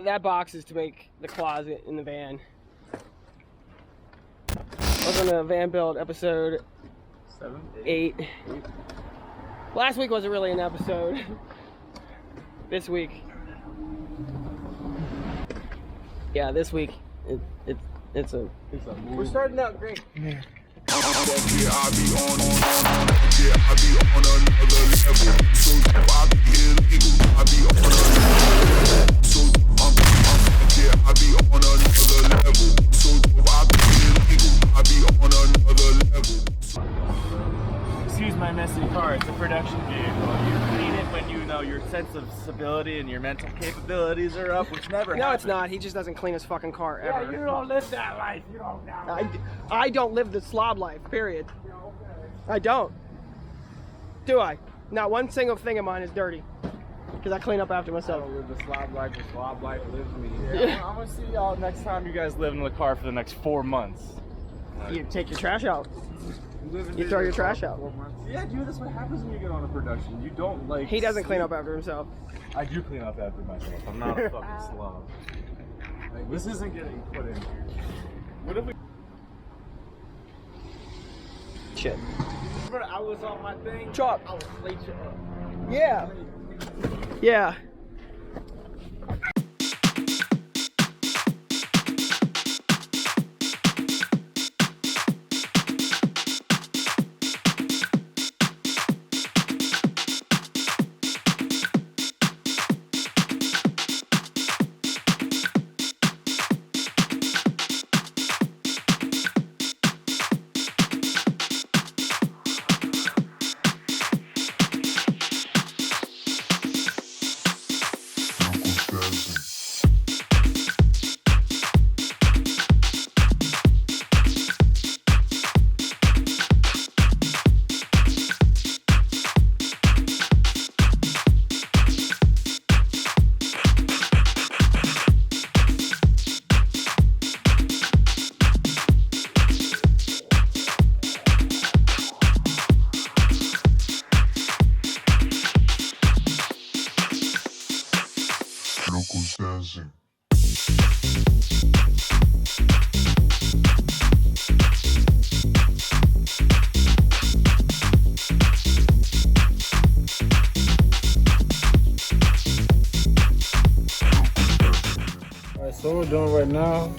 that box is to make the closet in the van. Welcome to Van Build episode 8. Last week wasn't really an episode. This week. Yeah, this week it's a we're starting out great. Yeah. Excuse my messy car, it's a production vehicle. You clean it when you know your sense of stability and your mental capabilities are up, which never happens. No, it's not. He just doesn't clean his fucking car ever. Yeah, you don't live that life. You don't know. I don't live the slob life, period. I don't. Do I? Not one single thing of mine is dirty. Because I clean up after myself. I don't live the slob life, the slob life lives me. Yeah. I'm going to see y'all next time you guys live in the car for the next 4 months. You take your trash out. You throw your trash out. Yeah, dude, that's what happens when you get on a production. You don't like... He doesn't clean up after himself. I do clean up after myself. I'm not a fucking slob. Like, this isn't getting put in here. What if we... Shit. Remember I was on my thing? Chop. I was late you up. Yeah. Yeah. So what we're doing right now,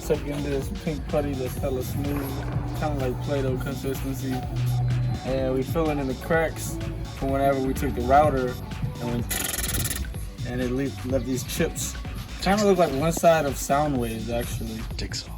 taking this pink putty that's hella smooth, kind of like Play-Doh consistency, and we filling in the cracks from whenever we took the router and it left these chips. Kind of look like one side of sound waves actually. Jigsaw.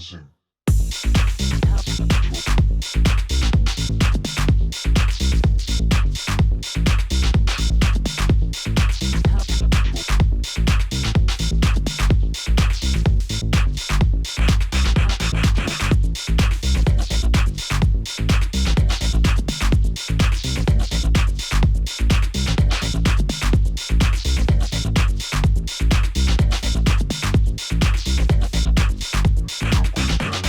Rising. Knuckles down.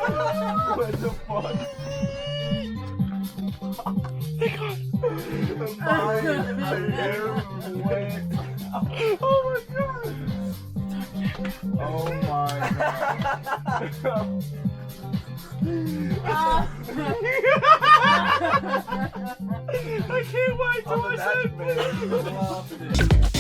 What the fuck? Thank God. My hair wet. Oh my god. Oh my god. I can't wait till I say